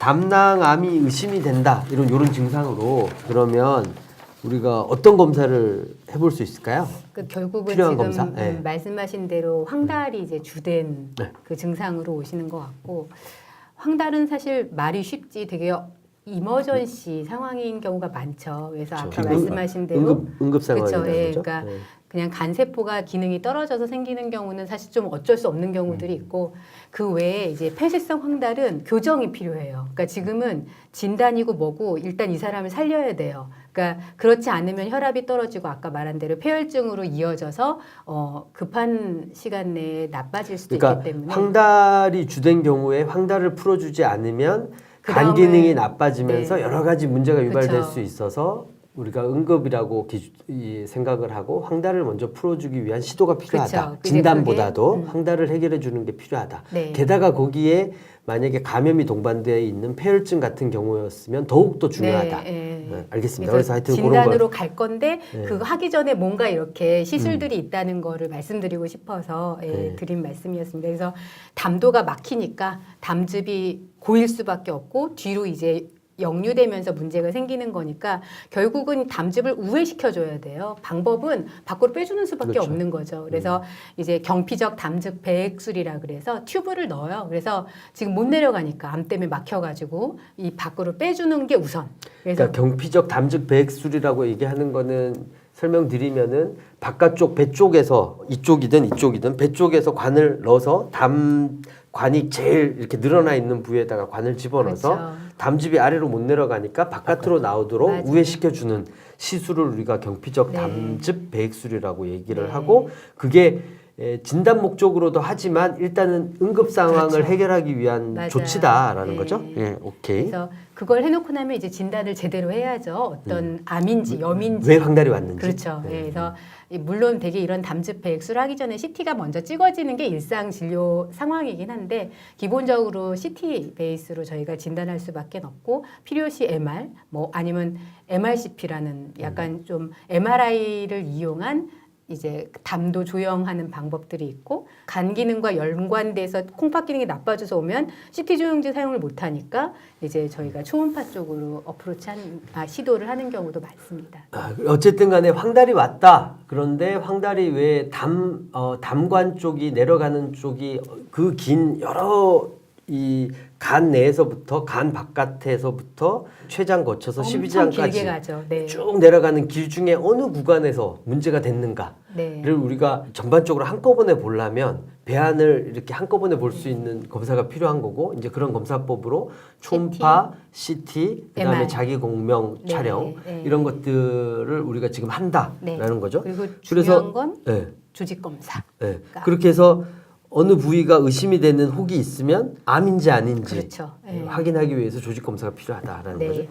담낭암이 의심이 된다 이런 증상으로 그러면 우리가 어떤 검사를 해볼 수 있을까요? 결국은 필요한 지금 검사? 네. 말씀하신 대로 황달이 이제 주된 네. 그 증상으로 오시는 것 같고, 황달은 사실 말이 쉽지 되게 이머전시 상황인 경우가 많죠. 그래서 그렇죠. 아까 말씀하신 대로 응급 상황이라는 그렇죠. 예, 거죠. 그러니까 네. 그냥 간세포가 기능이 떨어져서 생기는 경우는 사실 좀 어쩔 수 없는 경우들이 있고, 그 외에 이제 폐쇄성 황달은 교정이 필요해요. 그러니까 지금은 진단이고 뭐고 일단 이 사람을 살려야 돼요. 그러니까 그렇지 않으면 혈압이 떨어지고 아까 말한 대로 폐혈증으로 이어져서 급한 시간 내에 나빠질 수도 그러니까 있기 때문에 황달이 주된 경우에 황달을 풀어주지 않으면 간 기능이 나빠지면서 네. 여러 가지 문제가 유발될 그렇죠. 수 있어서 우리가 응급이라고 생각을 하고 황달을 먼저 풀어주기 위한 시도가 필요하다. 그렇죠. 진단보다도 황달을 해결해 주는 게 필요하다. 네. 게다가 거기에 만약에 감염이 동반되어 있는 폐혈증 같은 경우였으면 더욱더 중요하다. 네. 알겠습니다. 그래서 하여튼 진단으로 갈 건데 네. 그거 하기 전에 뭔가 이렇게 시술들이 있다는 거를 말씀드리고 싶어서 네. 드린 말씀이었습니다. 그래서 담도가 막히니까 담즙이 고일 수밖에 없고 뒤로 이제 역류되면서 문제가 생기는 거니까 결국은 담즙을 우회시켜줘야 돼요. 방법은 밖으로 빼주는 수밖에 그렇죠. 없는 거죠. 그래서 이제 경피적 담즙 배액술이라 그래서 튜브를 넣어요. 그래서 지금 못 내려가니까 암 때문에 막혀가지고 이 밖으로 빼주는 게 우선. 그래서 그러니까 경피적 담즙 배액술이라고 얘기하는 거는 설명드리면은 바깥쪽 배 쪽에서 이쪽이든 배 쪽에서 관을 넣어서 관이 제일 이렇게 늘어나 있는 부위에다가 관을 집어넣어서 그렇죠. 담즙이 아래로 못 내려가니까 바깥으로 나오도록 맞아요. 우회시켜주는 시술을 우리가 경피적 네. 담즙 배액술이라고 얘기를 네. 하고 그게 진단 목적으로도 하지만 일단은 응급 상황을 그렇죠. 해결하기 위한 맞아요. 조치다라는 네. 거죠. 예, 오케이. 그래서 그걸 해놓고 나면 이제 진단을 제대로 해야죠. 어떤 암인지 염인지. 왜 황달이 왔는지. 그렇죠. 네. 그래서 물론 되게 이런 담즙 배액술 하기 전에 CT가 먼저 찍어지는 게 일상 진료 상황이긴 한데 기본적으로 CT 베이스로 저희가 진단할 수밖에 없고 필요시 MR 뭐 아니면 MRCP라는 약간 좀 MRI를 이용한 이제 담도 조영하는 방법들이 있고 간 기능과 연관돼서 콩팥 기능이 나빠져서 오면 CT 조영제 사용을 못 하니까 이제 저희가 초음파 쪽으로 시도를 하는 경우도 많습니다. 어쨌든 간에 황달이 왔다. 그런데 황달이 왜 담관 쪽이 내려가는 쪽이 그 긴 여러 이 간 내에서부터 간 바깥에서부터 췌장 거쳐서 엄청 12장까지 길게 가죠. 네. 쭉 내려가는 길 중에 어느 구간에서 문제가 됐는가를 네. 우리가 전반적으로 한꺼번에 보려면 배안을 이렇게 한꺼번에 볼 수 있는 검사가 필요한 거고 이제 그런 검사법으로 초음파, CT, 그다음에 MR. 자기 공명 네, 촬영 네. 이런 것들을 우리가 지금 한다라는 네. 거죠. 그리고 그래서 중요한 건 네, 조직 검사. 네. 그러니까. 그렇게 해서 어느 부위가 의심이 되는 혹이 있으면 암인지 아닌지 그렇죠. 네. 확인하기 위해서 조직 검사가 필요하다라는 네. 거죠.